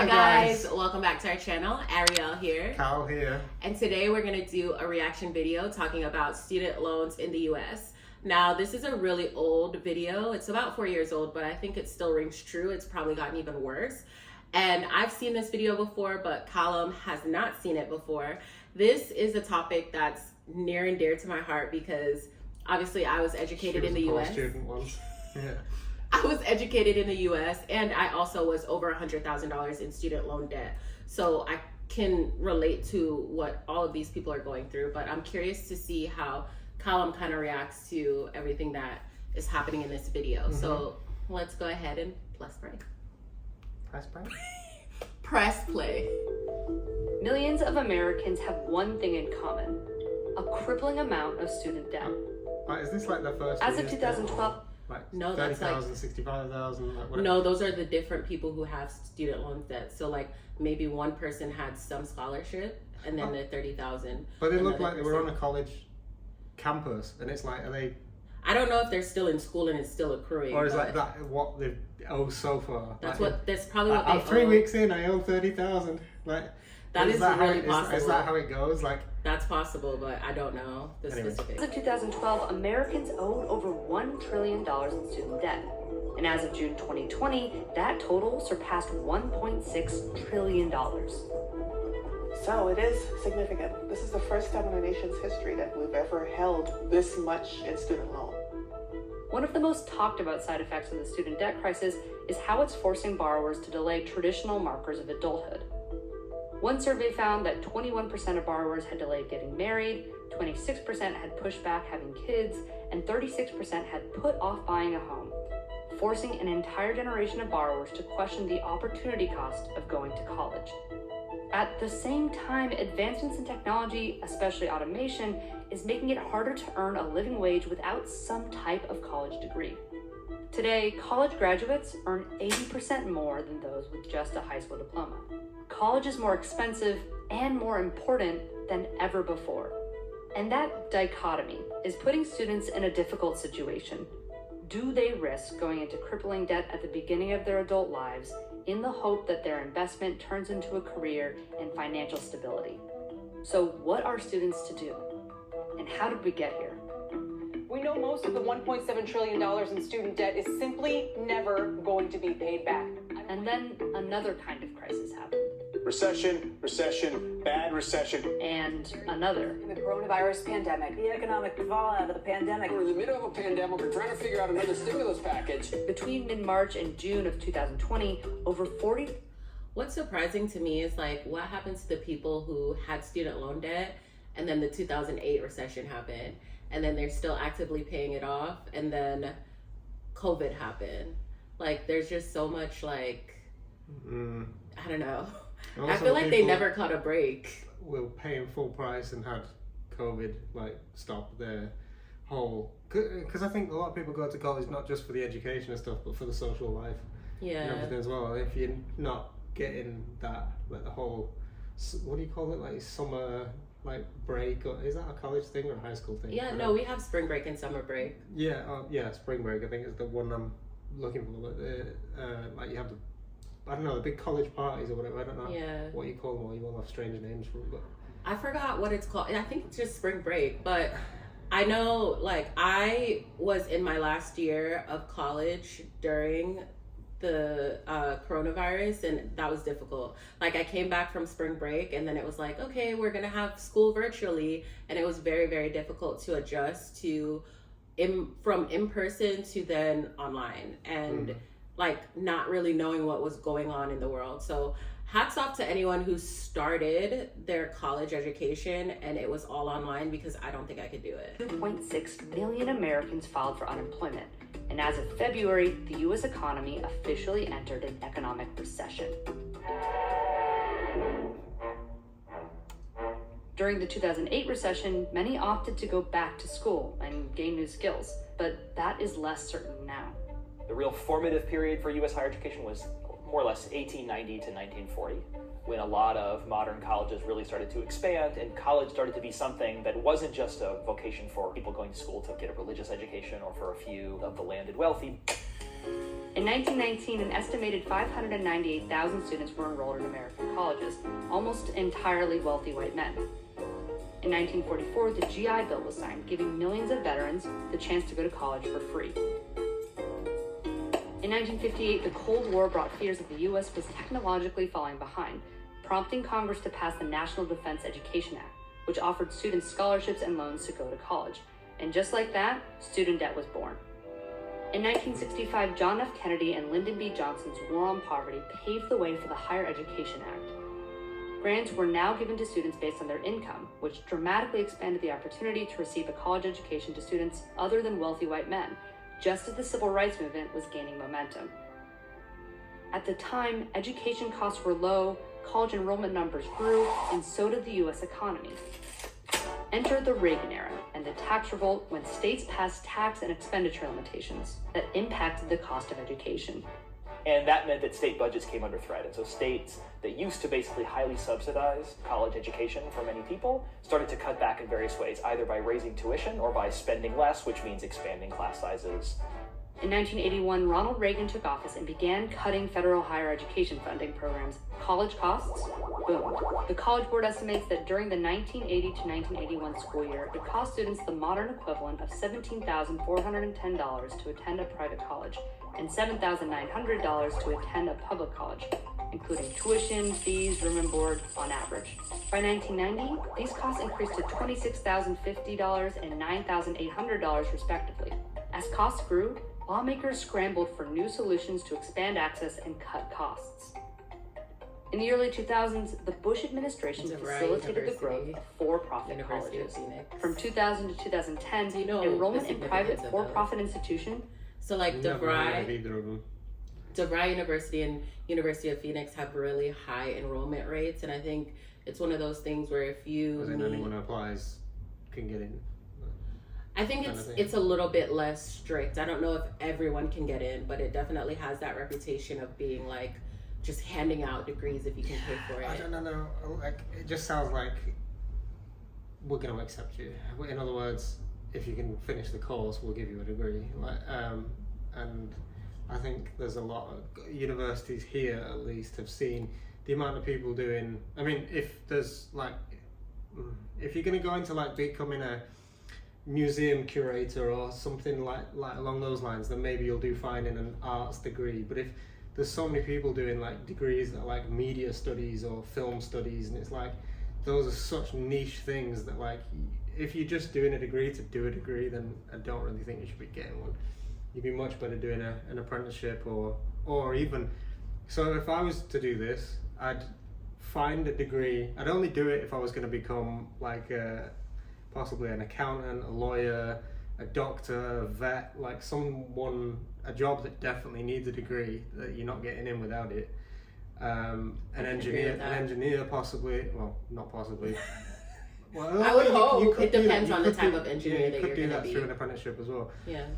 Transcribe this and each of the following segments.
Hi guys, welcome back to our channel. Arielle here. Cal here. And today we're going to do a reaction video talking about student loans in the US. Now this is a really old video. It's about 4 years old, but I think it still rings true. It's probably gotten even worse. And I've seen this video before, but Callum has not seen it before. This is a topic that's near and dear to my heart because obviously I was educated in the US. Student once. Yeah. I was educated in the US and I also was over $100,000 in student loan debt. So I can relate to what all of these people are going through, but I'm curious to see how Callum kind of reacts to everything that is happening in this video. So let's go ahead and press play. Press play? Press play. Millions of Americans have one thing in common: a crippling amount of student debt. Is this like the first? As of 2012, like no, that's 30,000, like 65,000. Like no, those are the different people who have student loan debt. So like maybe one person had some scholarship, and then the 30,000. But they look like they were on a college campus, and it's like, are they? I don't know if they're still in school and it's still accruing. Or is like that what they owe so far? That's like, what. That's probably what they owe. I'm 3 weeks in. I owe 30,000. Like that is really possible. Is that how it goes? Like that's possible, but I don't know the specifics. As of 2012, Americans owed over $1 trillion in student debt. And as of June 2020, that total surpassed $1.6 trillion. So it is significant. This is the first time in our nation's history that we've ever held this much in student loan. One of the most talked about side effects of the student debt crisis is how it's forcing borrowers to delay traditional markers of adulthood. One survey found that 21% of borrowers had delayed getting married, 26% had pushed back having kids, and 36% had put off buying a home, forcing an entire generation of borrowers to question the opportunity cost of going to college. At the same time, advancements in technology, especially automation, is making it harder to earn a living wage without some type of college degree. Today, college graduates earn 80% more than those with just a high school diploma. College is more expensive and more important than ever before. And that dichotomy is putting students in a difficult situation. Do they risk going into crippling debt at the beginning of their adult lives in the hope that their investment turns into a career and financial stability? So what are students to do? And how did we get here? We know most of the $1.7 trillion in student debt is simply never going to be paid back. And then another kind of crisis happened. Recession, bad recession. And another. The coronavirus pandemic, the economic fallout of the pandemic. We're in the middle of a pandemic. We're trying to figure out another stimulus package. Between mid-March and June of 2020, over 40... What's surprising to me is like what happens to the people who had student loan debt and then the 2008 recession happened and then they're still actively paying it off and then COVID happened. Like there's just so much like, I don't know. I feel like they never caught a break. Were paying full price and had COVID like stop their whole. Because I think a lot of people go to college not just for the education and stuff, but for the social life and everything as well. If you're not getting that, like the whole, what do you call it, like summer like break, or is that a college thing or a high school thing? Yeah, no, we have spring break and summer break. Yeah, yeah, spring break. I think is the one I'm looking for. Like you have the. I don't know, the big college parties or whatever. I don't know what you call them, or you all have strange names for them. But I forgot what it's called. I think it's just spring break. But I know, like, I was in my last year of college during the coronavirus, and that was difficult. Like, I came back from spring break, and then it was like, okay, we're going to have school virtually. And it was very, very difficult to adjust to from in-person to then online. And like not really knowing what was going on in the world. So hats off to anyone who started their college education and it was all online because I don't think I could do it. 2.6 million Americans filed for unemployment. And as of February, the US economy officially entered an economic recession. During the 2008 recession, many opted to go back to school and gain new skills, but that is less certain now. The real formative period for U.S. higher education was more or less 1890 to 1940, when a lot of modern colleges really started to expand and college started to be something that wasn't just a vocation for people going to school to get a religious education or for a few of the landed wealthy. In 1919, an estimated 598,000 students were enrolled in American colleges, almost entirely wealthy white men. In 1944, the GI Bill was signed, giving millions of veterans the chance to go to college for free. In 1958, the Cold War brought fears that the U.S. was technologically falling behind, prompting Congress to pass the National Defense Education Act, which offered students scholarships and loans to go to college. And just like that, student debt was born. In 1965, John F. Kennedy and Lyndon B. Johnson's War on Poverty paved the way for the Higher Education Act. Grants were now given to students based on their income, which dramatically expanded the opportunity to receive a college education to students other than wealthy white men, just as the civil rights movement was gaining momentum. At the time, education costs were low, college enrollment numbers grew, and so did the U.S. economy. Enter the Reagan era and the tax revolt when states passed tax and expenditure limitations that impacted the cost of education. And that meant that state budgets came under threat. And so states that used to basically highly subsidize college education for many people started to cut back in various ways, either by raising tuition or by spending less, which means expanding class sizes. In 1981, Ronald Reagan took office and began cutting federal higher education funding programs. College costs boomed. The College Board estimates that during the 1980 to 1981 school year, it cost students the modern equivalent of $17,410 to attend a private college and $7,900 to attend a public college, including tuition, fees, room and board on average. By 1990, these costs increased to $26,050 and $9,800 respectively. As costs grew, lawmakers scrambled for new solutions to expand access and cut costs. In the early 2000s, the Bush administration facilitated the growth of for-profit colleges. From 2000 to 2010, enrollment in private for-profit institutions. So like DeVry University and University of Phoenix have really high enrollment rates, and I think it's one of those things where if you anyone who applies can get in. I think it's a little bit less strict. I don't know if everyone can get in, but it definitely has that reputation of being like just handing out degrees if you can pay for it. I don't know. Like it just sounds like we're going to accept you. In other words, if you can finish the course, we'll give you a degree. Like, and I think there's a lot of universities here, at least, have seen the amount of people doing. I mean, if there's like, if you're going to go into like becoming a museum curator or something like along those lines, then maybe you'll do fine in an arts degree. But if there's so many people doing like degrees that are like media studies or film studies, and it's like those are such niche things that like if you're just doing a degree to do a degree, then I don't really think you should be getting one. You'd be much better doing an apprenticeship or even. So if I was to do this, I'd find a degree. I'd only do it if I was going to become like possibly an accountant, a lawyer, a doctor, a vet, like a job that definitely needs a degree that you're not getting in without it. An engineer possibly, well, not possibly. Well, I would hope it depends on the type of engineer that you're going to be. You could do that through an apprenticeship as well. Yeah.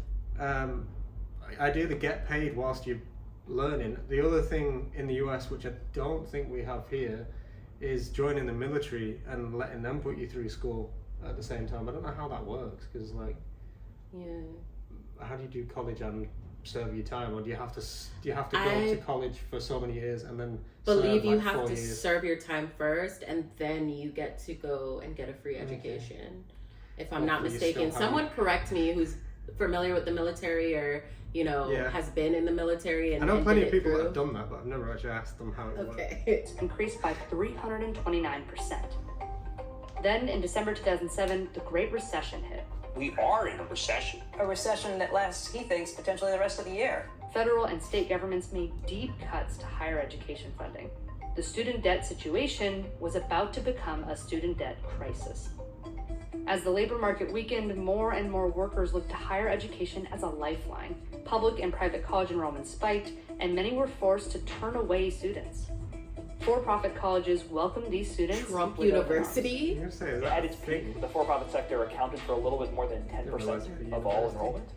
Ideally get paid whilst you're learning. The other thing in the US, which I don't think we have here, is joining the military and letting them put you through school at the same time. I don't know how that works, because like, how do you do college and serve your time, or do you have to go to college for so many years and then believe serve, you like, have 4 to years? serve your time first, and then you get to go and get a free education. If I'm not mistaken, someone correct me who's familiar with the military or has been in the military. And I know plenty of people that have done that, but I've never actually asked them how it works. It's increased by 329%. Then in December 2007, the Great Recession hit. We are in a recession. A recession that lasts, he thinks, potentially the rest of the year. Federal and state governments made deep cuts to higher education funding. The student debt situation was about to become a student debt crisis. As the labor market weakened, more and more workers looked to higher education as a lifeline. Public and private college enrollment spiked, and many were forced to turn away students. For-profit colleges welcomed these students. Trump University? At its peak, the for-profit sector accounted for a little bit more than 10% of all enrollment,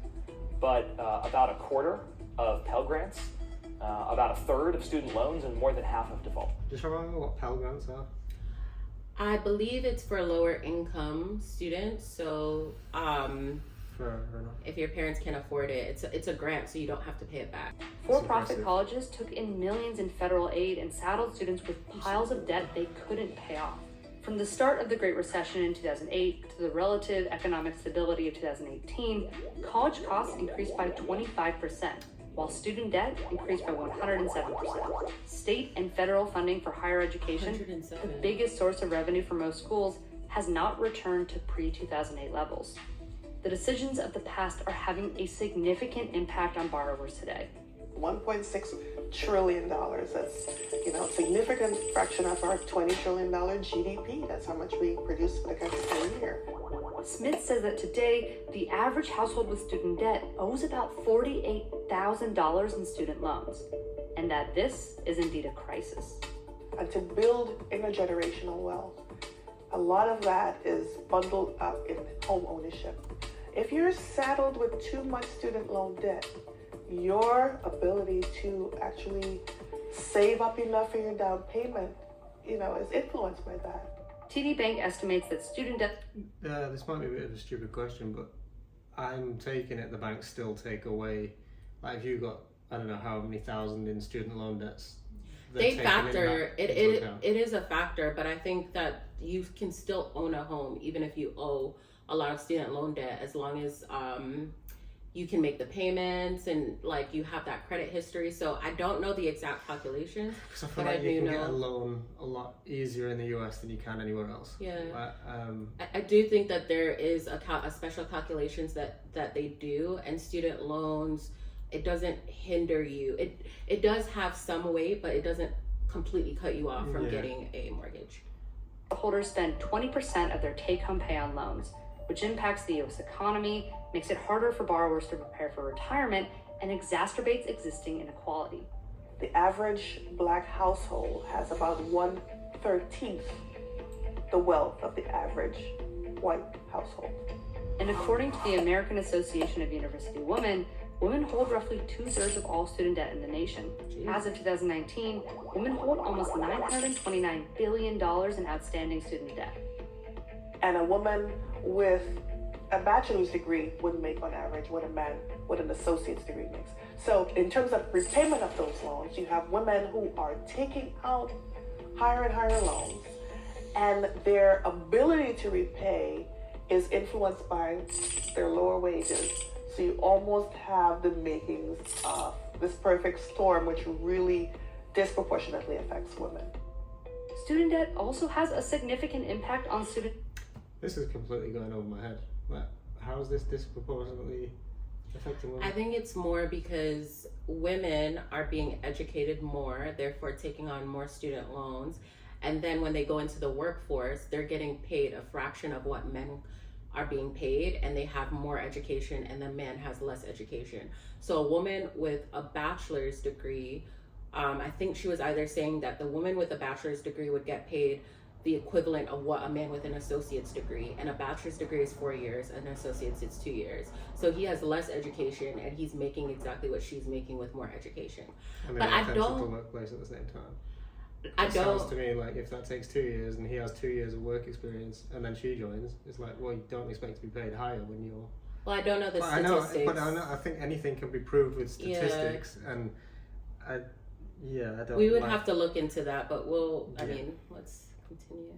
but about a quarter of Pell grants, about a third of student loans, and more than half of default. Just remember what Pell grants are? I believe it's for lower income students. So Fair enough. If your parents can't afford it, it's a grant, so you don't have to pay it back. For-profit colleges took in millions in federal aid and saddled students with piles of debt they couldn't pay off. From the start of the Great Recession in 2008 to the relative economic stability of 2018, college costs increased by 25%, while student debt increased by 107%. State and federal funding for higher education, the biggest source of revenue for most schools, has not returned to pre-2008 levels. The decisions of the past are having a significant impact on borrowers today. $1.6 trillion. That's, a significant fraction of our $20 trillion GDP. That's how much we produce for the country per year. Smith says that today, the average household with student debt owes about $48,000 in student loans, and that this is indeed a crisis. And to build intergenerational wealth, a lot of that is bundled up in home ownership. If you're saddled with too much student loan debt, your ability to actually save up enough for your down payment, is influenced by that. TD Bank estimates that student debt... This might be a bit of a stupid question, but I'm taking it the banks still take away, like if you got, I don't know how many thousand in student loan debts. They factor, it is a factor, but I think that you can still own a home even if you owe a lot of student loan debt, as long as you can make the payments and like you have that credit history. So I don't know the exact calculations, because I feel but like I you do can know get a loan a lot easier in the US than you can anywhere else. Yeah. But, I do think that there is a special calculations that they do, and student loans, it doesn't hinder you. It does have some weight, but it doesn't completely cut you off from getting a mortgage. Holders spend 20% of their take-home pay on loans, which impacts the U.S. economy, makes it harder for borrowers to prepare for retirement, and exacerbates existing inequality. The average Black household has about 1/13 the wealth of the average white household. And according to the American Association of University Women, women hold roughly 2/3 of all student debt in the nation. As of 2019, women hold almost $929 billion in outstanding student debt. And a woman with a bachelor's degree would make on average what a man with an associate's degree makes. So in terms of repayment of those loans, you have women who are taking out higher and higher loans, and their ability to repay is influenced by their lower wages. So you almost have the makings of this perfect storm, which really disproportionately affects women. Student debt also has a significant impact on student... This is completely going over my head. Like, how is this disproportionately affecting women? I think it's more because women are being educated more, therefore taking on more student loans. And then when they go into the workforce, they're getting paid a fraction of what men are being paid, and they have more education, and the man has less education. So a woman with a bachelor's degree, I think she was either saying that the woman with a bachelor's degree would get paid the equivalent of what a man with an associate's degree, and a bachelor's degree is 4 years, and an associate's is 2 years. So he has less education, and he's making exactly what she's making with more education. And but I the don't. workplace at the same time. It sounds to me like if that takes 2 years and he has 2 years of work experience and then she joins, it's like, well, you don't expect to be paid higher when you're... Well, I don't know the statistics. I think anything can be proved with statistics, and I don't... We would have to look into that, but let's continue.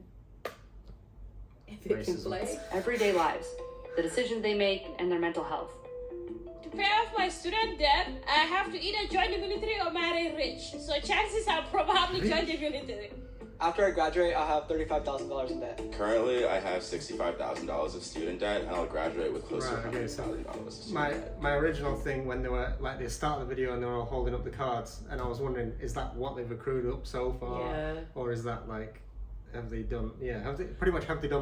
If it can play. Everyday lives, the decisions they make, and their mental health. To pay off my student debt, I have to either join the military or marry rich. So chances are probably join the military. After I graduate, I'll have $35,000 in debt. Currently, I have $65,000 of student debt, and I'll graduate with close to $100,000. My original thing when they were like they started the video and they were all holding up the cards, and I was wondering, is that what they've accrued up so far, or is that like? Have they done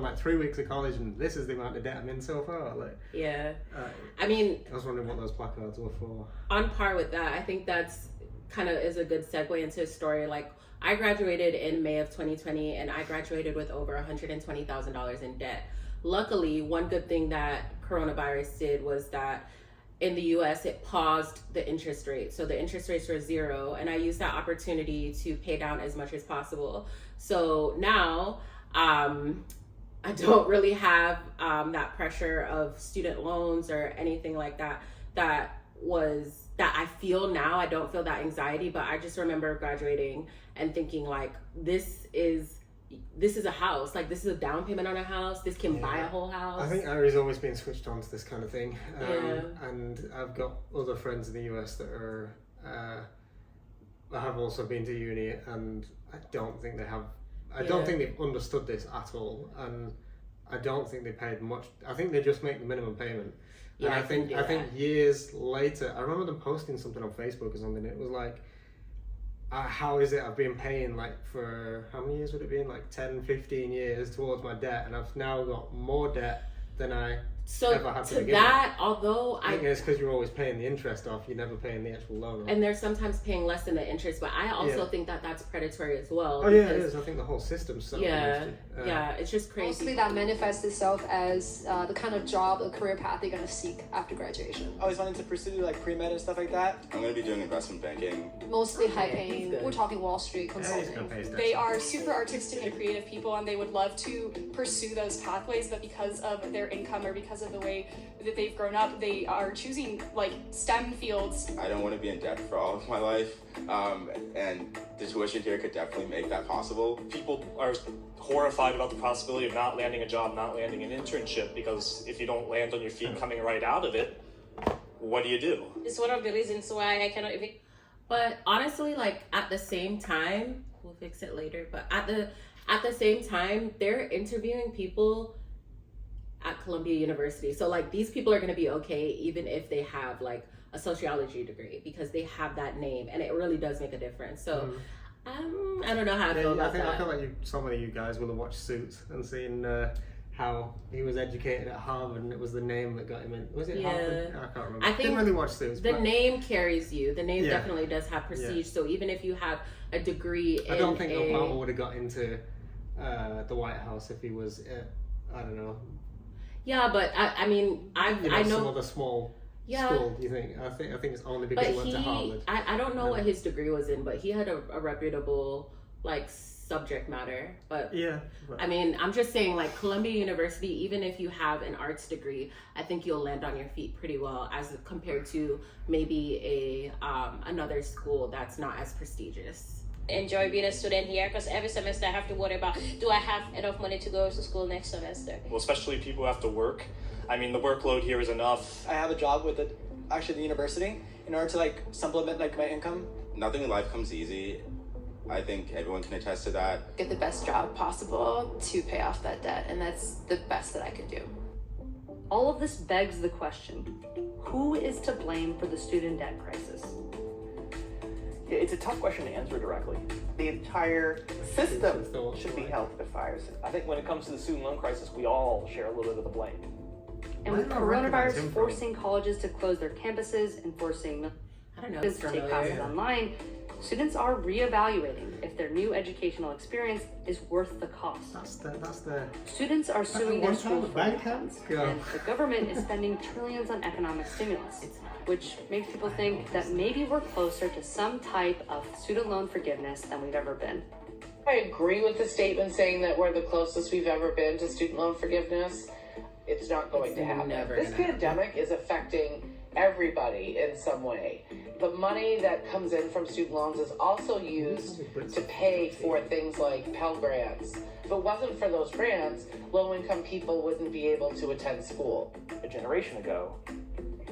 like 3 weeks of college and this is the amount of debt I'm in so far? Like, I mean, I was wondering what those placards were for. On par with that, I think that's kind of is a good segue into a story. Like, I graduated in May of 2020, and I graduated with over $120,000 in debt. Luckily, one good thing that coronavirus did was that in the US, it paused the interest rate. So the interest rates were 0, and I used that opportunity to pay down as much as possible. So now, I don't really have that pressure of student loans or anything like that. That I feel now. I don't feel that anxiety, but I just remember graduating and thinking like, this is a house. Like, this is a down payment on a house. This can buy a whole house. I think Ari's always been switched on to this kind of thing. And I've got other friends in the US that are have also been to uni, and I don't think they have. I don't think they've understood this at all, and I don't think they paid much. I think they just make the minimum payment. And I think years later, I remember them posting something on Facebook or something. It was like, how is it I've been paying like for, how many years would it be? Like 10, 15 years towards my debt, and I've now got more debt than I ever had to begin with. Although I think it's because you're always paying the interest off, you're never paying the actual loan off. And they're sometimes paying less than the interest, but I also think that that's predatory as well. Oh yeah, it is. I think the whole system's so it's just crazy. Mostly that manifests itself as the kind of job, the career path they're going to seek after graduation. I always wanted to pursue like pre-med and stuff like that. I'm going to be doing investment banking. Mostly high paying. We're talking Wall Street consulting. They are super artistic and creative people, and they would love to pursue those pathways, but because of their income or because of the way that they've grown up, they are choosing like STEM fields. I don't want to be in debt for all of my life, and the tuition here could definitely make that possible. People are horrified about the possibility of not landing a job, not landing an internship, because if you don't land on your feet coming right out of it, what do you do? It's one of the reasons why I cannot even. But honestly, like at the same time, we'll fix it later, but at the same time, they're interviewing people at Columbia University. So like these people are going to be okay even if they have like a sociology degree, because they have that name, and it really does make a difference. So I don't know how to feel about that. I feel like some of you guys will have watched Suits and seen how he was educated at Harvard, and it was the name that got him in. Was it Harvard? I can't remember. I think didn't really watch Suits. The name carries you. The name definitely does have prestige. So even if you have a degree I don't think Obama would have got into the White House if he was, I don't know. Yeah, but I mean, I know some other small school. Do you think? I think it's only because he went to Harvard. I don't know what his degree was in, but he had a reputable like subject matter. But I mean, I'm just saying, like Columbia University, even if you have an arts degree, I think you'll land on your feet pretty well as compared to maybe another school that's not as prestigious. Enjoy being a student here, because every semester I have to worry about, do I have enough money to go to school next semester? Well, especially people who have to work. I mean, the workload here is enough. I have a job with the university in order to like supplement like my income. Nothing in life comes easy. I think everyone can attest to that. Get the best job possible to pay off that debt, and that's the best that I could do. All of this begs the question, who is to blame for the student debt crisis? It's a tough question to answer directly. The entire system should be held to the fire. I think when it comes to the student loan crisis, we all share a little bit of the blame. And with coronavirus forcing colleges to close their campuses and forcing students to take classes online, students are reevaluating if their new educational experience is worth the cost. Students are suing their schools for refunds, and the government is spending trillions on economic stimulus, which makes people think that maybe we're closer to some type of student loan forgiveness than we've ever been. I agree with the statement saying that we're the closest we've ever been to student loan forgiveness. It's not going to happen. This pandemic is affecting everybody in some way. The money that comes in from student loans is also used to pay for things like Pell grants. If it wasn't for those grants, low-income people wouldn't be able to attend school. A generation ago,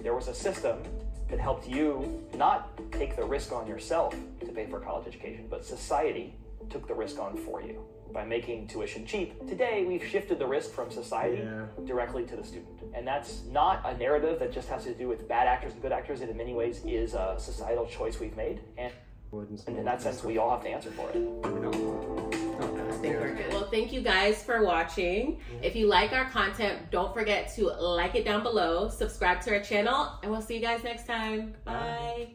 there was a system that helped you not take the risk on yourself to pay for college education, but society took the risk on for you by making tuition cheap. Today, we've shifted the risk from society directly to the student. And that's not a narrative that just has to do with bad actors and good actors. It in many ways is a societal choice we've made. And in that sense, we all have to answer for it. Well, thank you guys for watching. If you like our content, don't forget to like it down below, subscribe to our channel, and we'll see you guys next time. Bye.